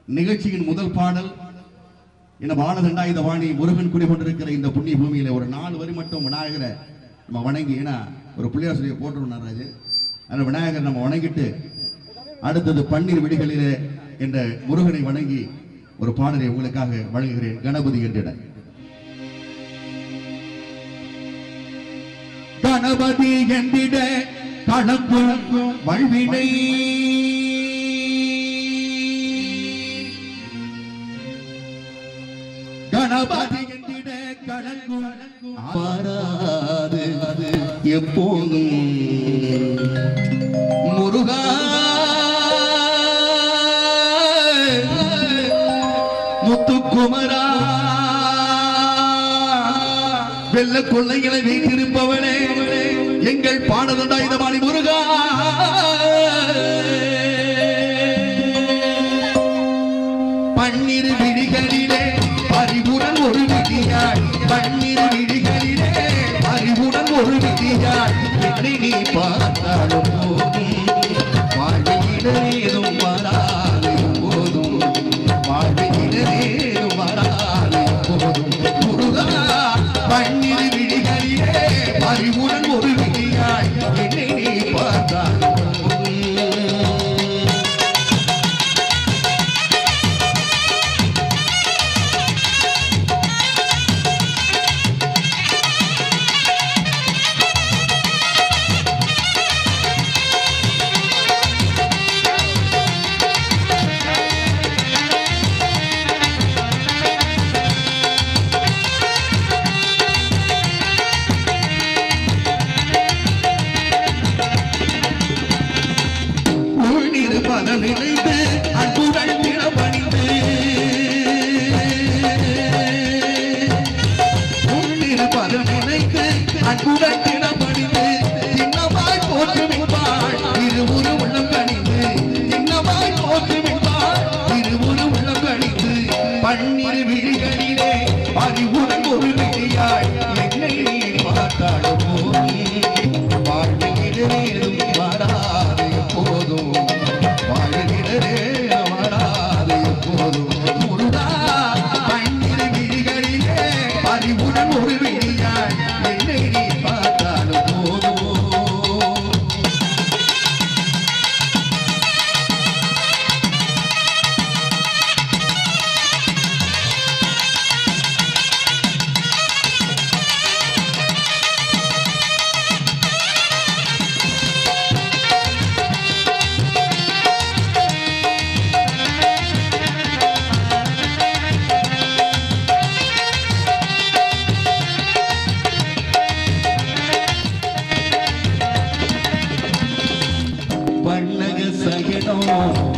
நிகழ்ச்சியின் முதல் பாடல் என்ன வானதண்டாயுத வாணி முருகன் குடிகொண்டிருக்கிற இந்த புண்ணிய பூமியில ஒரு 4 வரி மட்டும் விநாயகரை நம்ம வணங்கி, ஏன்னா ஒரு பிள்ளையார் சொல்லிய போட்டுருவோம் ராஜு, அந்த விநாயகர் நம்ம வணங்கிட்டு அடுத்தது பன்னீர் விடிகளிலே என்ற முருகனை வணங்கி ஒரு பாடலை உங்களுக்காக வழங்குகிறேன். கணபதி என்றிட கணபதி என்றிட கணக்கும் வல்வினை கணபதி என்றிட கணக்கும் மாறாது எப்போதும் முருகா முத்துக்குமரா வெள்ள கொள்ளைகளை வைத்திருப்பவனே எங்கள் பாடதண்டாயுத வாணி முருகா பன்னீர் விழிகளிலே அறிவுடன் ஒரு விதியாய் பன்னீர் விழிகளிலே அறிவுடன் ஒரு விதியாய் என்னை நீ பார்த்தாலும் போதும் வாழ்விடேதும் வராது போதும் வாழ்விடேதும் வராது போதும் முருகா பன்னீர் விழிகளிலே அறிவுடன் ஒரு விதியாய் என்னை நீ பார்த்தாலும் நினைந்து அன்புடன் திறமணிந்து பதம் நினைத்து அன்புடன் திறமணிந்து சின்னமாய் போற்றுவிப்பாள் இருவுரு உள்ளம் கணிந்து சின்னமாய் போற்றுவிப்பாள் இருவுரு உள்ளம் கணிந்து பன்னீர் விழிகளிலே அறிவுடன் ஒரு விழியாய் என்னை நீ பார்த்தாலும் வாழ்விலேதும் வராது போதும் வராது போதும் முருகா பன்னீர் விழிகளிலே அறிவுடன் ஒரு விழியாய் என்னை நீ பார்த்தாலும் போதும்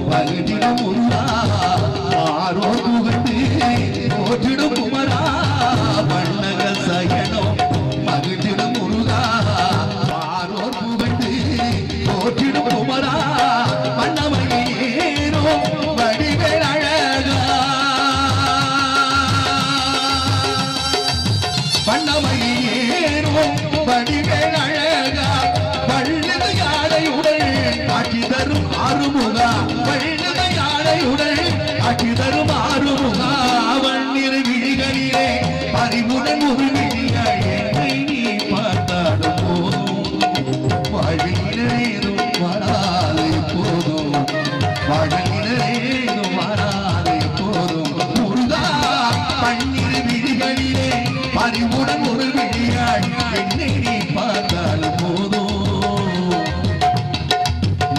பகடிடும் முருகா ஆரோ புகழ்ந்து போற்றிடும் குமரா வண்ணக சயனோ பகடிடும் முருகா ஆரோ புகழ்ந்து போற்றிடும் குமரா வண்ணமையேரோ வடிவேல் அழகா வண்ணமையேரோ வடிவேல் அழகா வள்ளது யானையுடன் காட்சி தரும் ஆறுமுகா வள்ளது யானையுடன் காட்சி தரும் ஆறுமுகா வண்ணீர் விழிகளிலே அறிவுடன் ஒரு விழியாய் என்னை நீ பார்த்தாலும் போதும் வாழ்விலேதும் வராது போதும் வாழ்விலேதும் வராது போதும் முருகா பன்னீர் விழிகளிலே அறிவுடன் ஒரு விழியாய் என்னை நீ பார்த்தாலும் போதும்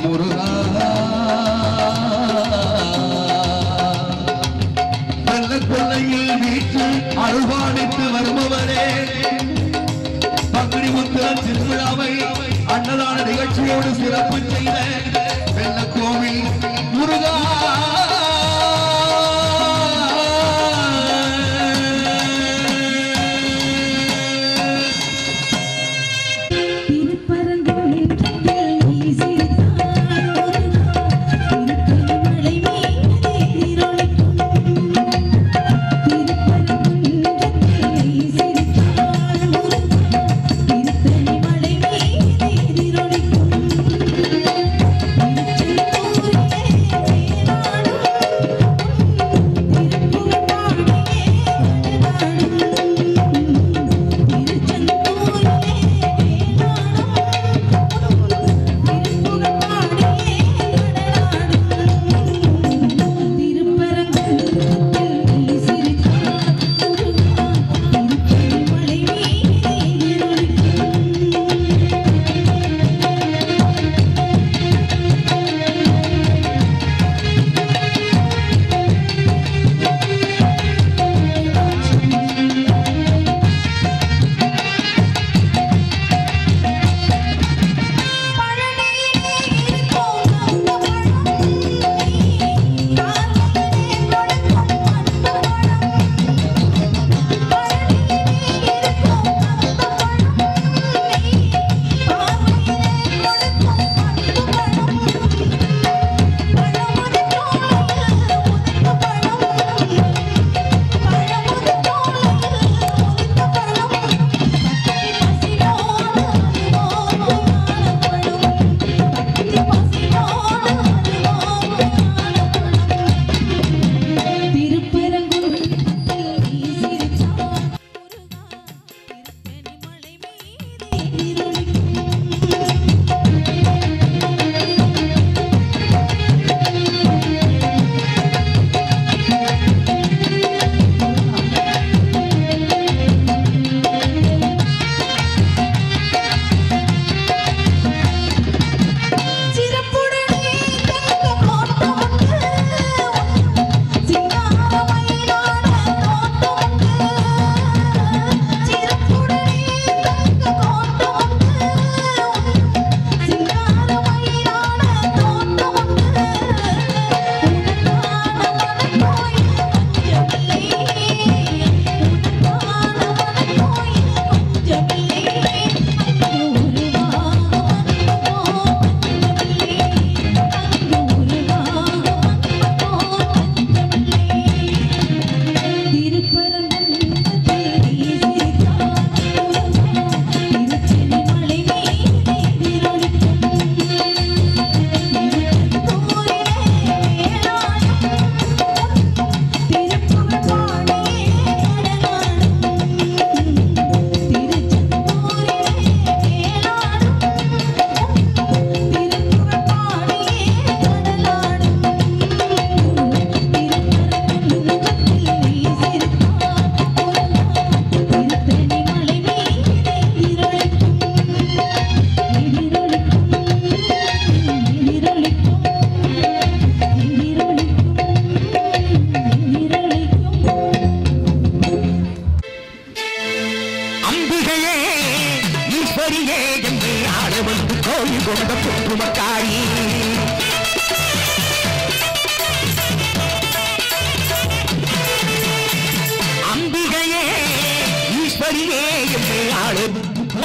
முருகா வெள்ள கொள்ளையில் வீட்டு அருள்வாணித்து வருபவரே பங்குனி உத்திர திருவிழாவை அன்னதான நிகழ்ச்சியோடு சிறப்பு செய்த வெள்ளக்கோவில் முருகா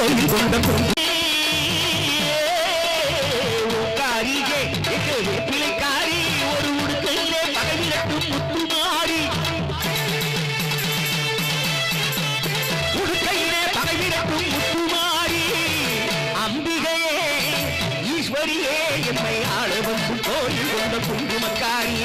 கோயில் கொண்ட பிள்ளைக்காரி ஒரு உடுக்கையிலே பகைவிலட்டும் முத்துமாரி உடுக்கையிலே பகைவிலட்டும் முத்துமாரி அம்பிகையே ஈஸ்வரியே என்னை ஆளவன் கோயில் கொண்ட குங்குமக்காரி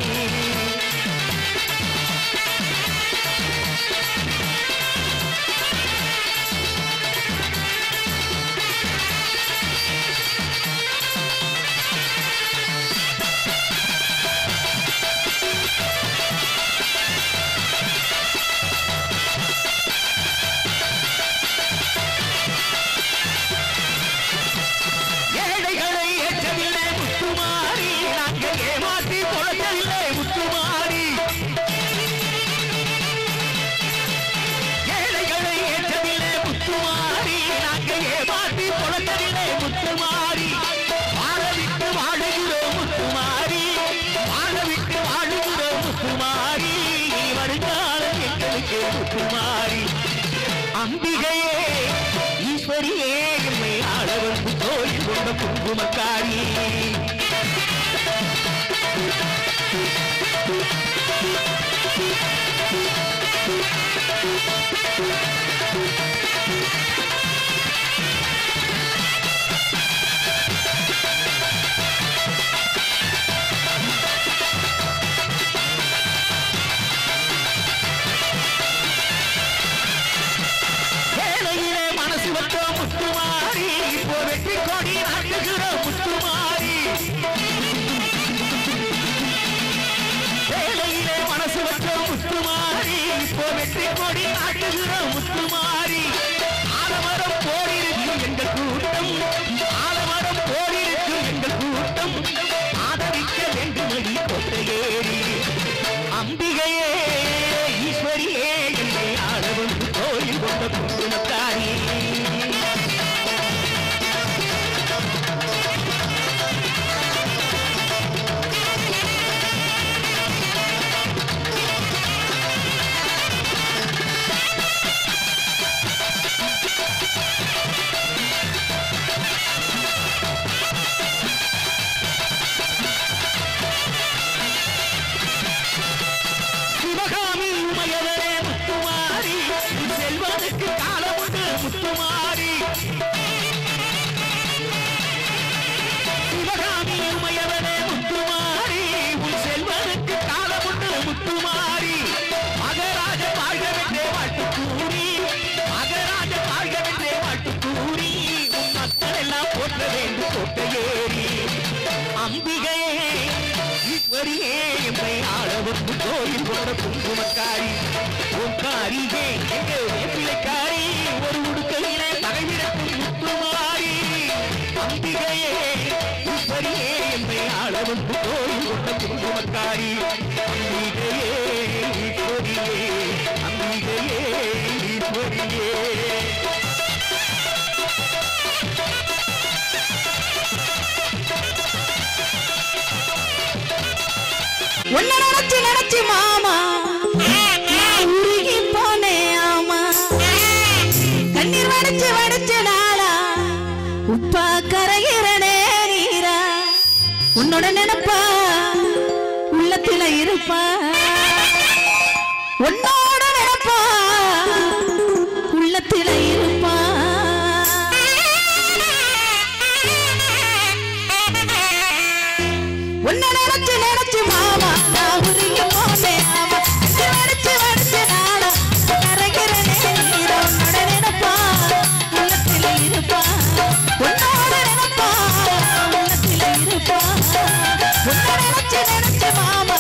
அம்பிகையே ஈஸ்வரியே என்னை ஆளவன் கோயில் கொண்ட குங்குமக்காரி முத்துமாரி ஆலமரம் போரிருக்கும் எங்கள் கூட்டம் ஆலமரம் போரிருக்கும் எங்கள் கூட்டம் ஆதரிக்க வேண்டுமடி கொட்டையேறி அம்பிகையே ஈஸ்வரியே என்னை ஆளவன் கோயில் கொண்ட குங்குமக்காரி முத்துமாரி சிவகாமி உமையவனே முத்துமாரி உன் செல்வனுக்கு காலமுண்டு முத்துமாரி மகராஜ வாழ்கவென்றே வாழ்த்து கூறி மகராஜ வாழ்கவென்றே வாழ்த்து கூறி உன் மக்கள் எல்லாம் போற்ற வேண்டும் கோட்டையேறி அம்பிகையே ஈஸ்வரியே என்னை ஆளவன் கோயில் கொண்ட குங்குமக்காரி ஓங்காரியே எங்கள் பிள்ளைக்காரி ஒரு உடுக்கையிலே பகைவிடக்கும் முத்துமாரி அம்பிகையே ஈஸ்வரியே என்னை ஆளவன் கோயில் கொண்ட குங்குமக்காரி அம்பிகையே ஈஸ்வரியே அம்பிகையே ஈஸ்வரியே உன்னை நினைச்சு நினைச்சு மாமா உருகி போனே ஆமா கண்ணீர் வடிச்சு வடிச்சு நாளா உப்பா கரையிறனே நீரா உன்னோட நினைப்பா உள்ளத்தில இருப்பா உன்னோட நினைப்பா உள்ளத்தில இருப்பா உன்னை நினைச்சு நினைச்சு மாமா உருகி போனே ஆமா வடிச்சு வடிச்சு நாளா கரையிறனே நீரா உன்னோட நினைப்பா உள்ளத்தில இருப்பா உன்னோட நினைப்பா உள்ளத்தில இருப்பா உன்னை நினைச்சு நினைச்சு மாமா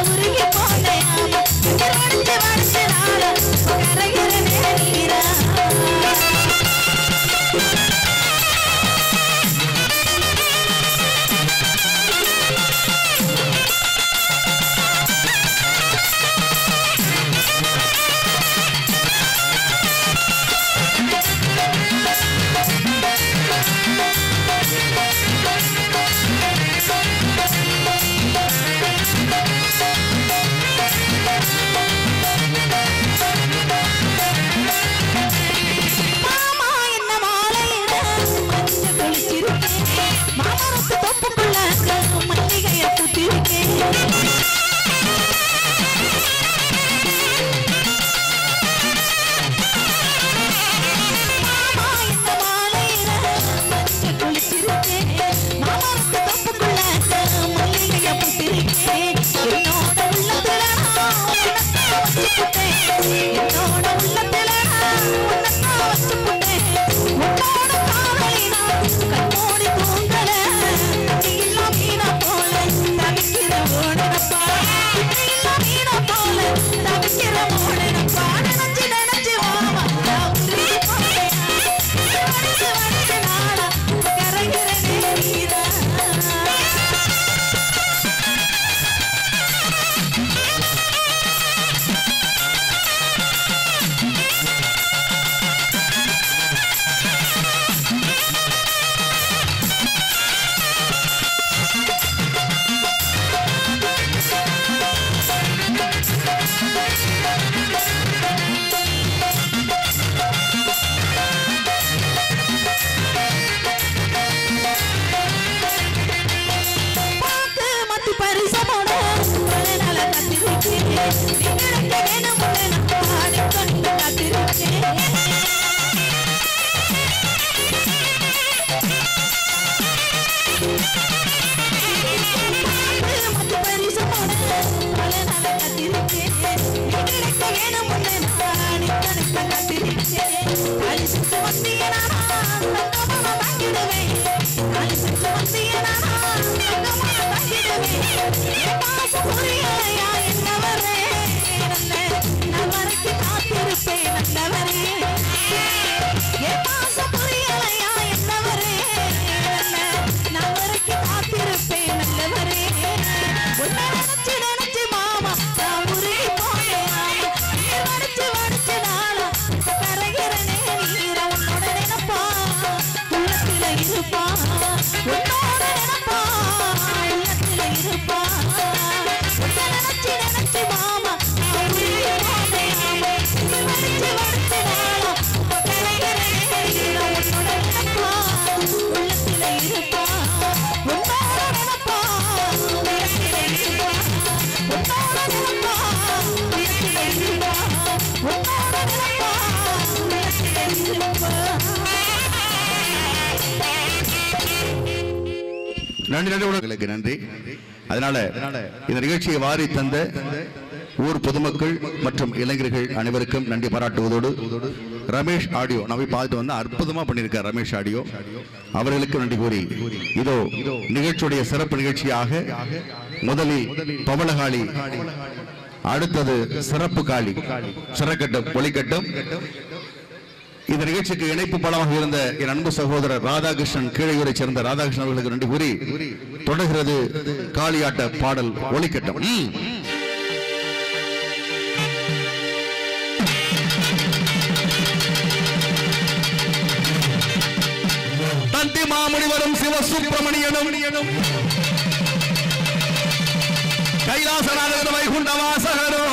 உருகி போனே ஆமா வடிச்சு வடிச்சு நாளா கரையிறனே நன்றி. அதனால இந்த நிகழ்ச்சியை வாரி தந்த ஊர் பொதுமக்கள் மற்றும் இளைஞர்கள் அனைவருக்கும் நன்றி பாராட்டுவதோடு ரமேஷ் ஆடியோ நம்ம பார்த்துட்டு வந்து அற்புதமா பண்ணியிருக்கார் ரமேஷ் ஆடியோ அவர்களுக்கு நன்றி கூறி இதோ நிகழ்ச்சியுடைய சிறப்பு நிகழ்ச்சியாக முதலில் பவளகாளி, அடுத்தது சிறப்பு காளி சிறக்கட்டும் ஒளிக்கட்டும். இந்த நிகழ்ச்சிக்கு இணைப்பு பலமாக இருந்த என் அன்பு சகோதரர் ராதாகிருஷ்ணன், கீழையூரை சேர்ந்த ராதாகிருஷ்ணன் அவர்களுக்கு நன்றி கூறி தொடர்கிறது காளியாட்ட பாடல் ஒலிக்கட்டும். தந்தி மாமுனிவரும் சிவசுப்பிரமணியனும் கைலாசநாதர் வைகுண்ட வாசகரும்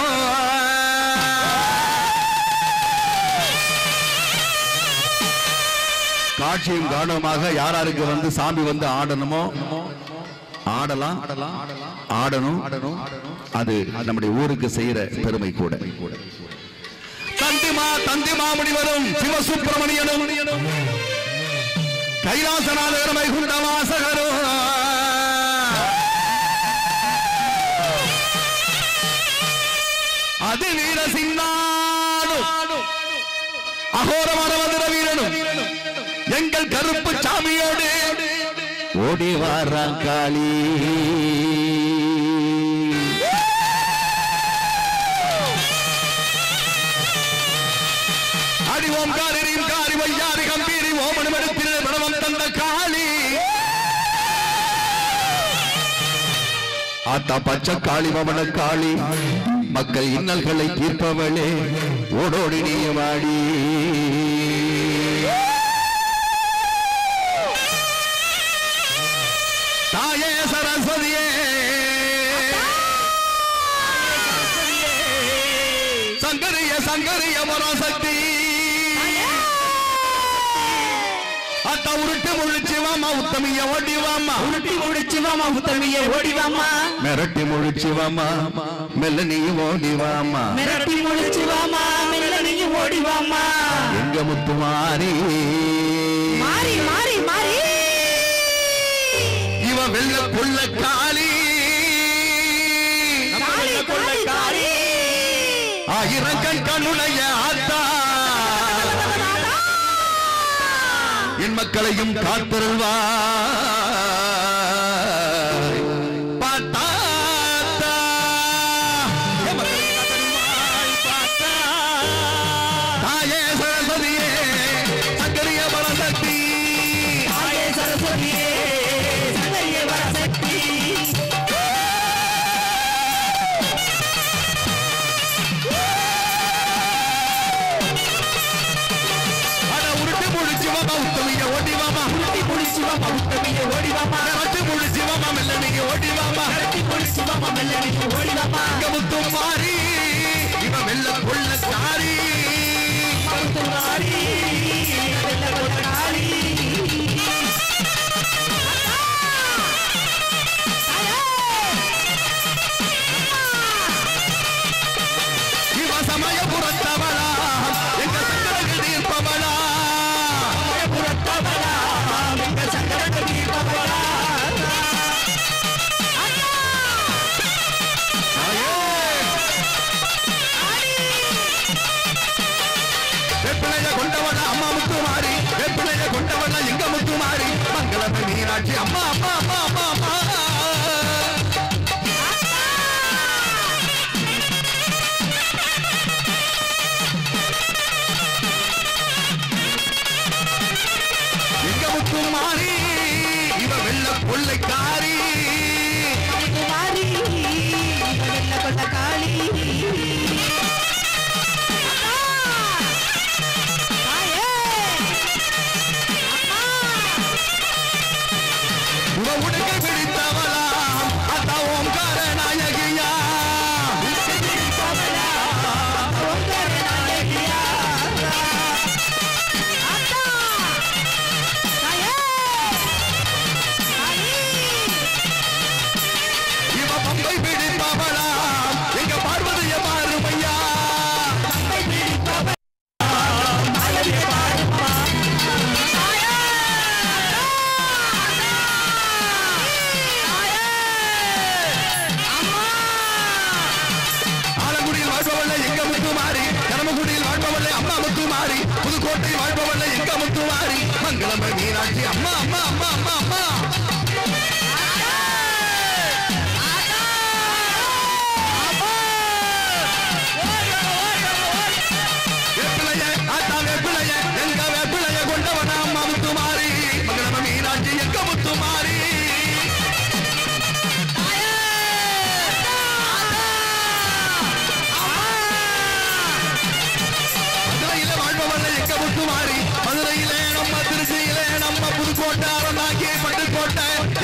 காட்சியும் காரணமாக யாராருக்கு வந்து சாமி வந்து ஆடணுமோ ஆடணும். அது நம்முடைய ஊருக்கு செய்யற பெருமை கூட. தந்தி மாமுனிவரும் சிவசுப்பிரமணியனும் கைலாசநாதர் வைகுண்ட வாசகரும் அது வீர சின்னாடும் அகோர மரவதிர வீரனும் எங்கள் கருப்பு சாமியோடு ஓடி வாரான் காளி. அடி ஓம் காரி காரி வையாரி கம்பீரி ஓமனும் எடுத்திலே பணவம் தந்த காளி. ஆத்தா பச்சை காளி மமன காளி, மக்கள் இன்னல்களை தீர்ப்பவளே ஓடோடி நீ வாடி. தாயே சரஸ்வதியே சங்கரிய மராசக்தி அத்தா உருட்டு முழிச்சுவாமா உத்தமிய ஓடிவாமா, உருட்டி முடிச்சுவாமா உத்தமிய ஓடிவாமா, மிரட்டி முழிச்சுவாமா மெல்ல நீ ஓடிவாமா, மிரட்டி முடிச்சுவாமா மெல்ல நீ ஓடிவாமா. எங்க முத்து மாறி மாறி மாறி மாறி இவ வெள்ள கொள்ள காளி, காளி கொள்ள காளி, ஆயிரங்கள் கண்ணுடைய ஆத்தா என் மக்களையும் காத்தருள்வா. தாயே சரஸ்வதியே சங்கரிய பரசக்தி, தாயே சரஸ்வதியே சங்கரிய பரசக்தி. உத்தமிய ஓடிவாமா, உருட்டி முடிச்சுவாமா உத்தமிய ஓடிவாமா, மிரட்டி முழிச்சுவாமா மெல்ல நீங்க ஓடிவாமா, மிரட்டி முடிச்சுவாமா மெல்ல நீ ஓடிவாமா. எங்க முத்து மாறி இவ வெள்ள கொள்ள காரி, காளி வெள்ள கொள்ள காளி. புதுக்கோட்டை வாழ்பவள எங்க முத்துமாரி மங்களம் மீனாட்சி அம்மா அம்மா அம்மா அம்மா அம்மா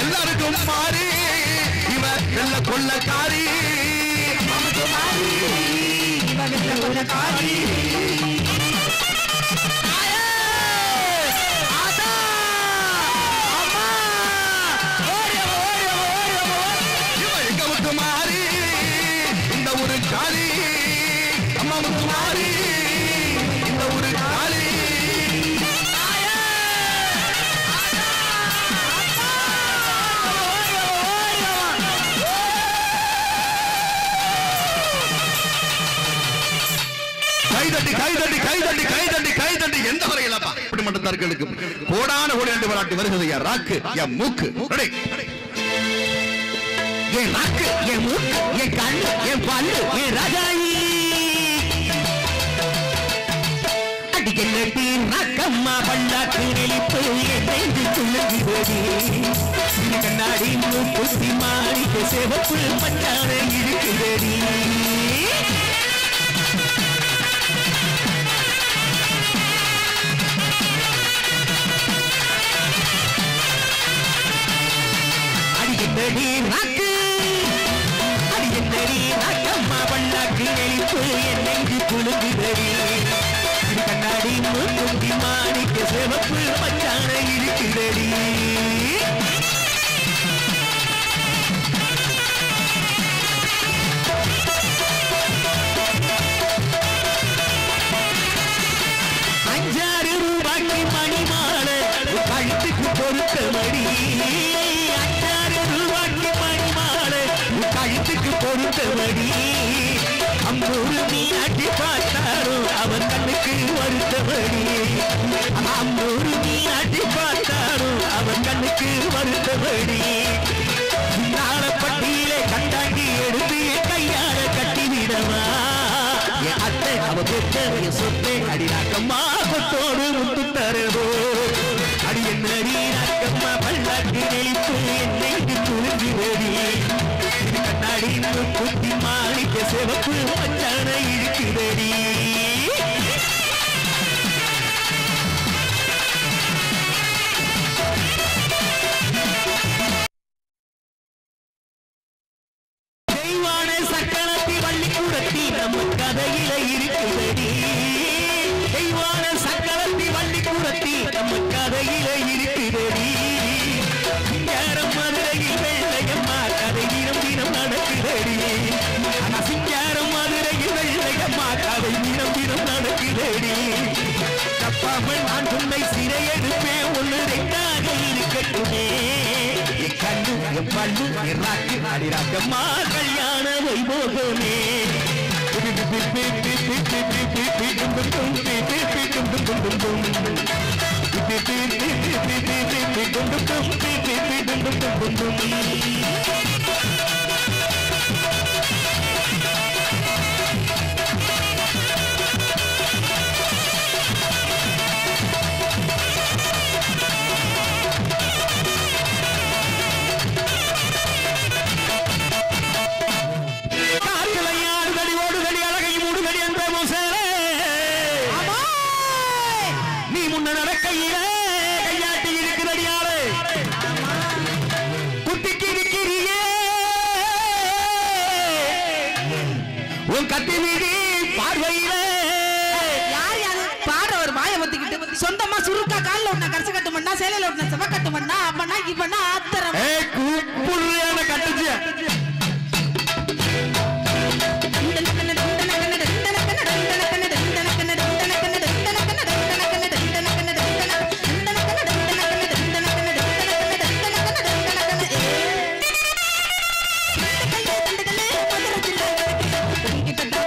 எல்லாருக்கும் மாறி இவ வெள்ள கொள்ளக்காரி கொள்ளக்காரி எங்க முத்து மாறி இந்த ஒரு காரி அம்மா முத்து மாறி இந்த ஒரு காரி கைதட்டி எந்த வரையில் இப்படி மட்டும் தற்களுக்கு கோடான கோடி ரெண்டு வராட்டி வருகிறது என் ராக்கு என் மூக்கு என் ராக்கு என் மூக்கு என் கண்ணு என் பல்லு என் ரகாயி அடிக்கடி ராக்கம்மா பல்லாக்கு நெளிப்பு என் நெஞ்சு துள்ளுகிறது கண்ணாடி மூக்குத்தி மாறிக்க சிவப்பு பட்டார இருக்கிறது அம்மா பல்லாக்கு நெளிப்பு என் நெஞ்சு குழுங்குதடி கண்ணாடி மூக்குத்தி மாணிக்க சிவப்பு பச்சான இருக்குதடி ₹5 மணி மாலை கழுத்துக்கு பொறுத்த மடி கழுத்துக்கு பொறுத்தபடி அம்மூரு மீனாட்டி பார்த்தாரும் அவன் கண்ணுக்கு வருத்தபடி அம்மூரு மீனாட்டி பார்த்தாரும் அவன் கண்ணுக்கு வருத்தபடி நாளப்பட்டியிலே கண்டாங்கி எடுத்து என் கையால கட்டிவிடவா என் அத்தை அவ பெற்ற சொத்தை அடிநாக்கம்மா கொத்தோடு முத்து தரவோ அடி என்ன அடிநாக்கம்மா பல்லாக்கு நெளிப்பு என்னைக்கு துணிஞ்சு வெடி கண்ணாடி குத்தி மாணிக்க சிவப்பு பச்சான இருக்குதடி தெய்வான சக்கரத்தி வள்ளி கூடத்தி நம்ம கதையில இருக்குதடி தெய்வான சக்கரத்தி வள்ளி கூடத்தி நம்ம கதையில இருக்குதடி மதுரையில் வெள்ளையம்மா கதை தினம் தினம் நடக்குதடி சிங்காரம் மதுரையில் வெள்ளையம்மா கதை தினம் தினம் நடக்குதடி தப்பாமல் நான் உன்னை சிறை எடுப்பேன் ஒன்று ரெண்டாக இருக்கட்டுமே என் கண்ணு என் பல்லு என் ராக்கு அடிராக்கம்மா கல்யாண வைபோகமே சொந்தமா சுருக்கா கால்ல ஒண்ண கரசு கட்டு மண்ணா சேலையில ஒண்ண செவ கட்டு மண்ணா அம்மனா இவனா ஆத்தரம் கூப்புடுறியான கட்டுச்சு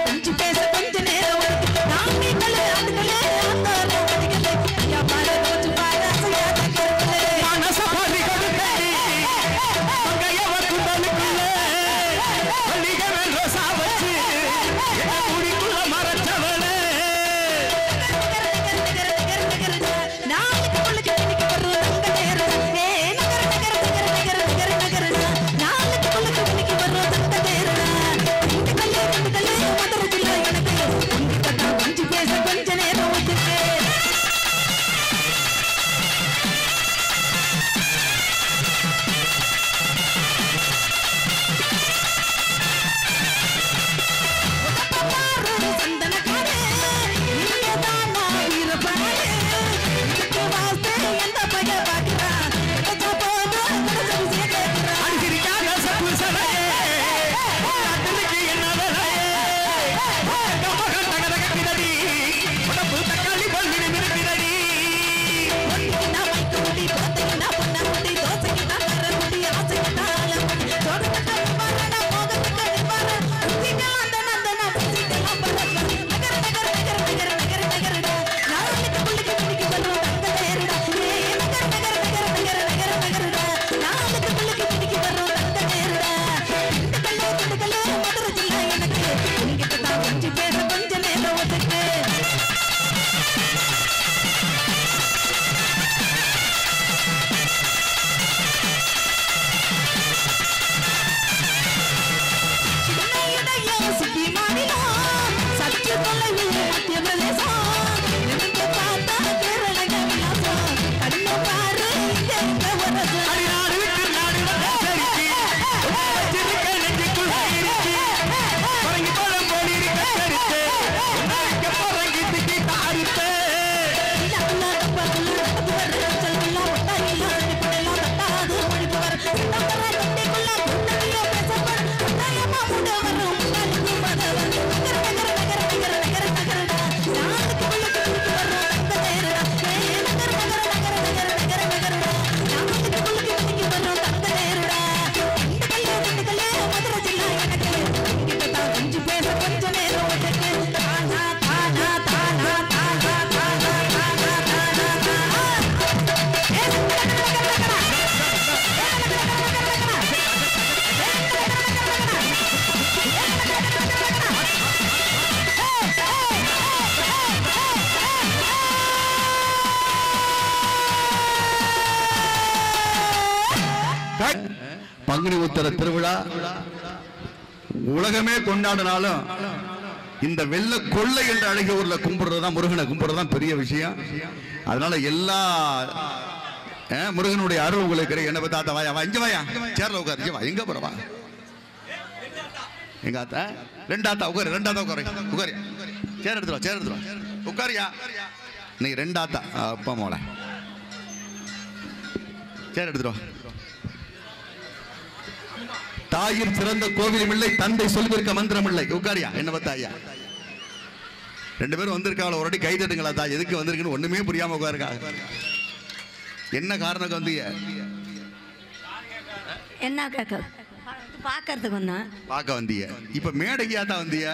கொஞ்சம் பேச கொஞ்ச நேரம் பங்குனி உத்தர திருவிழா உலகமே கொண்டாடினாலும் இந்த வெள்ள கொள்ளை என்ற அழகிய ஊர்ல கும்பிடுறதுதான், முருகனை கும்பிடுறதுதான் பெரிய விஷயம். அதனால எல்லா முருகனுடைய அருள் உங்களுக்கு. என்ன தாத்தா வாயா, வா இங்க வாயா, சேர்ல உட்காரு, வா எங்க போறவா, எங்க ஆத்தா ரெண்டாத்தா உட்காரு, ரெண்டாத்தா உட்காரு, உட்காரு, சேர் எடுத்துருவா, சேர் எடுத்துருவா, உட்காரியா நீ ரெண்டாத்தா அப்பா மோள சேர் எடுத்துருவா. தாயின் சிறந்த கோவிலும் இல்லை, தந்தை சொல்லியிருக்க மந்திரம் இல்லை. உட்காரியா, என்ன பார்த்தா ஐயா, ரெண்டு பேரும் வந்திருக்காங்களா, ஒரு அடி கை தட்டுங்களா. தா எதுக்கு வந்திருக்குன்னு ஒண்ணுமே புரியாம உட்காருக்காங்க. என்ன காரணம் வந்தீங்க? என்ன கேட்க பார்க்கறதுக்கு வந்தேன். பார்க்க வந்தீங்க. இப்ப மேடையா தான் வந்தீங்க.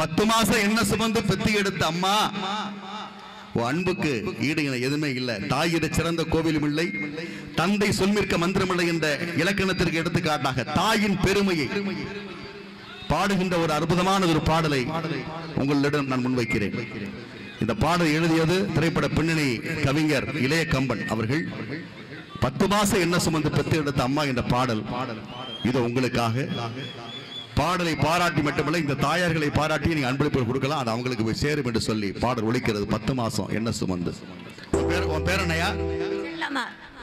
10 மாசம் என்ன சுமந்து பெத்தி எடுத்த அம்மா அன்புக்கு ஈடு எதுவுமே இல்லை. தாயிட சிறந்த கோவிலும் இல்லை, தந்தை சொல்மிருக்க மந்திரம் இல்லை என்ற இலக்கணத்திற்கு எடுத்துக்காட்டாக தாயின் பெருமையை பாடுகின்ற ஒரு அற்புதமான ஒரு பாடலை உங்களிடம் நான் முன்வைக்கிறேன். இந்த பாடல் எழுதியது திரைப்பட பின்னணி கவிஞர் இளைய கம்பன் அவர்கள். 10 மாசம் என்ன சுமந்து பெத்து எடுத்த அம்மா என்ற பாடல் இது உங்களுக்காக. பாடலை பாராட்டி மட்டுமல்ல, இந்த தாயார்களை பாராட்டி நீங்க அன்பளிப்பு கொடுக்கலாம், அது அவங்களுக்கு போய் சேரும் என்று சொல்லி பாடல் ஒலிக்கிறது. 10 மாசம் என்ன சுமந்து. உன் பேர் என்னையா?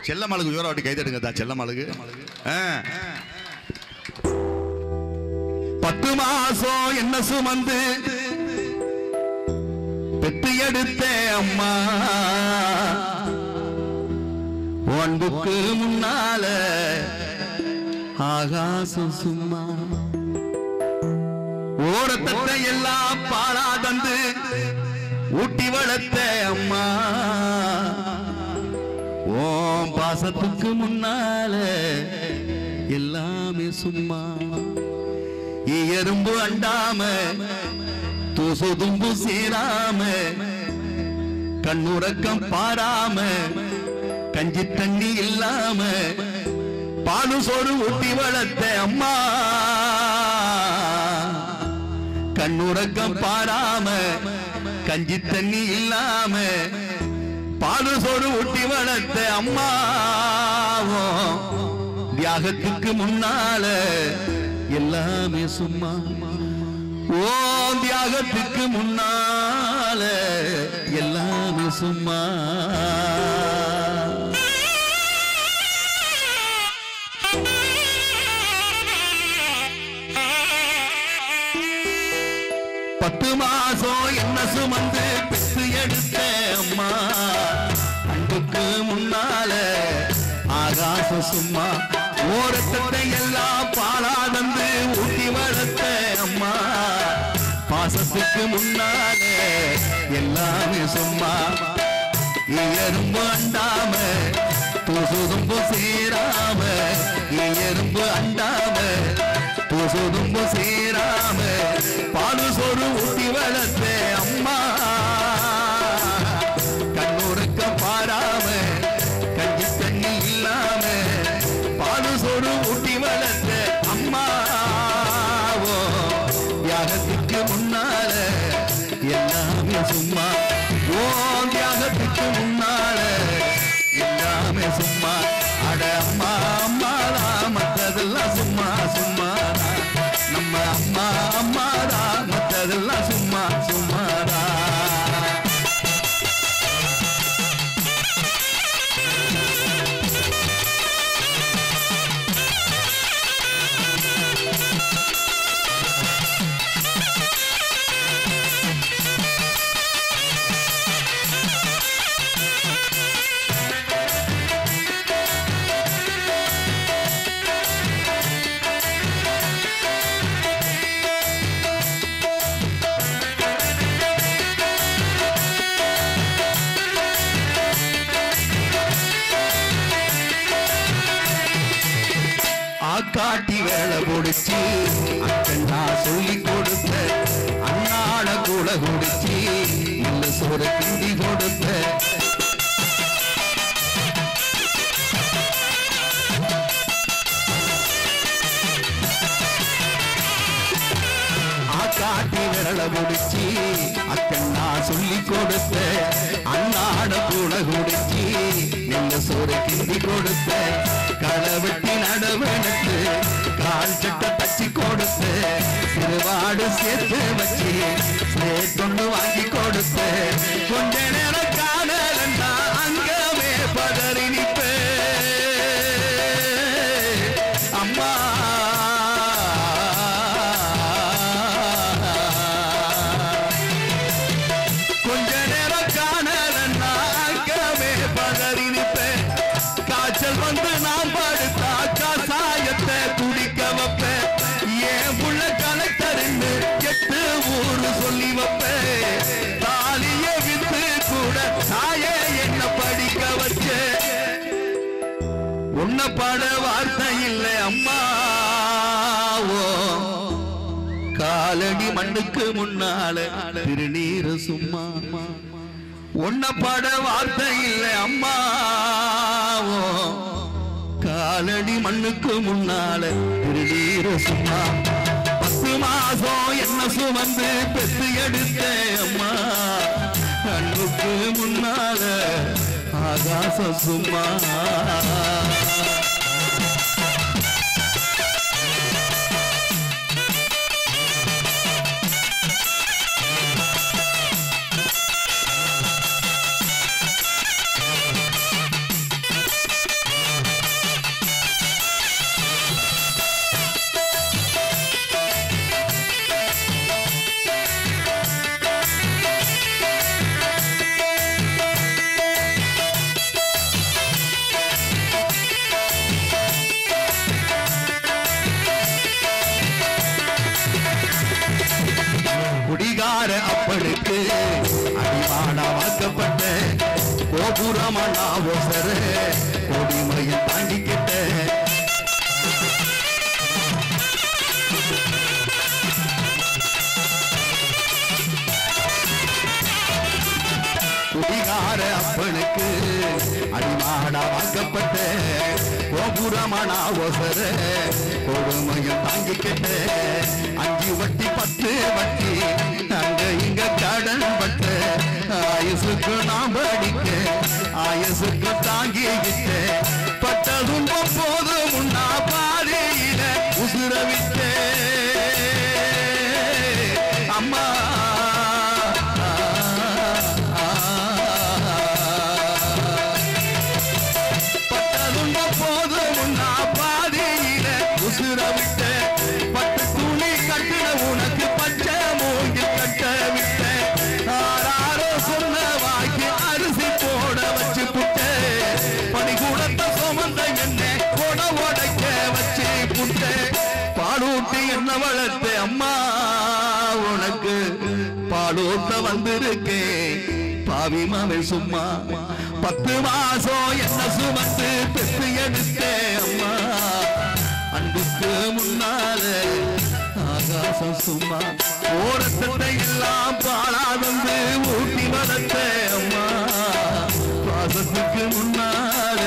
செல்லம்மாளுக்கு ஜோரா வாட்டி கைதடுங்க தா. செல்லம்மாளுக்கு 10 மாசம் என்ன சுமந்து பெத்து எடுத்த அம்மா அன்புக்கு முன்னால ஆகாசம் சும்மா ஓரத்தட்ட எல்லாம் பாலா தந்து ஊட்டி வளர்த்த அம்மா ஓம் பாசத்துக்கு முன்னால எல்லாமே சும்மா. எறும்பு அண்டாம தூசு தும்பு சேராம கண்ணுறக்கம் பாராம கஞ்சி தண்ணி இல்லாம பாலு சோறு ஊட்டி வளர்த்த அம்மா கண்ணுறக்கம் பாராம கஞ்சி தண்ணி இல்லாம பாலு சோறு ஊட்டி வளர்த்த அம்மா தியாகத்துக்கு முன்னால எல்லாமே சும்மா. ஓ தியாகத்துக்கு முன்னால எல்லாமே சும்மா. பத்து மாசம் என்ன சுமந்து பெற்று எடுத்த அம்மா அன்புக்கு முன்னால ஆகாசம் சும்மா. ஓரத்தை எல்லாம் பாலாதந்து ஊட்டி வளர்த்த அம்மா பாசத்துக்கு முன்னால எல்லாமே சும்மா. எறும்பு அண்டாம தூசுதும்பு சேராம எறும்பு அண்டாம தூசுதும்பு சேராம பாலு சோறு ஊட்டி வளர்த்த அம்மா கண்ணுறக்க பாராம கஞ்சி தண்ணி இல்லாம பாலு சோறு ஊட்டி வளர்த்த அம்மா தியாகத்துக்கு முன்னால எல்லாமே சும்மா. ஓ தியாகத்துக்கு முன்னால எல்லாமே சும்மா. அட அம்மா அம்மாடா மற்றதெல்லாம் சும்மா சும்மாடா. நம்ம அம்மா அம்மாடா மற்றதெல்லாம் சும்மா சும்மாடா. காட்டி வேலை முடிச்சு அக்கண்ணா சொல்லி கொடுத்த அண்ணாட கூட குடிச்சு இல்ல சோறு கிண்டி கொடுத்த காட்டி விரல முடிச்சு அக்கண்ணா சொல்லி கொடுத்த அண்ணாட கூட குடிச்சு நெல்ல சோறு கிண்டி கொடுத்த களவெட்டி நடவெடுத்து கால் சட்டை தச்சு கொடுத்த சிறுவாடு சேர்த்து வச்சு சேட்டொண்டு வாங்கி கொடுத்த கொஞ்ச நேரம் காணலன்னா அங்கவே பதறி நிற்ப அம்மா கொஞ்ச நேரம் காணலன்னா அங்கவே பதறி நிற்பேன் காய்ச்சல் வந்து நான் படுத்தா கசாயத்தை குடிக்க வைப்பேன் ஏன் புள்ள கலெக்டர்னு 8 ஊரு சொல்லி வைப்பேன் தாலிய வித்து கூட தாய என்ன படிக்க வச்ச உன்ன பாட வார்த்தை இல்லை அம்மா காலடி மண்ணுக்கு முன்னால திருநீரு சும்மா உன்ன பாட வார்த்தை இல்லை அம்மா காலடி மண்ணுக்கு முன்னால திருநீரு சும்மா 10 மாசம் என்ன சுமந்து பெத்து எடுத்த அம்மா கண்ணுக்கு முன்னால ஆகாசம் சும்மா குடிகார அப்பனுக்கு அடிமானா வாக்கப்பட்ட கோபுரமானா ஒசர கொடிமையை தாண்டிக்கிட்ட குடிகார அப்பனுக்கு அடிமானா வாக்கப்பட்ட கோபுரமானா ஒசர கொடுமையை தாங்கிக்கிட்ட 5 வட்டி 10 வட்டி அங்க இங்க கடன் பட்ட ஆயுசுக்கு நாம் படிக்க ஆயுசுக்கு தாங்கிக்கிட்ட பட்ட துன்பம் போது முன்னா பாதையில உசுரவிட்ட அம்மா பட்ட துன்பம் போது முன்னா பாதையில உசுரவிட்ட பட்டு துணி கட்டின உனக்கு பச்சை மூங்கில் கட்ட விட்ட ஆறாரோ சொன்ன வாக்கி அரிசி போட வச்சு புட்ட பனிகூடத்தை சுமந்த என்ன கொட உடைக்க வச்சு புட்ட பாலூட்டி என்ன வளர்த்த அம்மா உனக்கு பாலூட்ட வந்திருக்கேன் பாவி மாவன் சும்மா 10 மாசம் என்ன சுமந்து பெற்று எடுத்த அம்மா அன்புக்கு முன்னால ஆகாசம் சும்மா ஓரத்தை எல்லாம் பாலாதந்து ஊட்டி வளர்த்த அம்மா பாசத்துக்கு முன்னால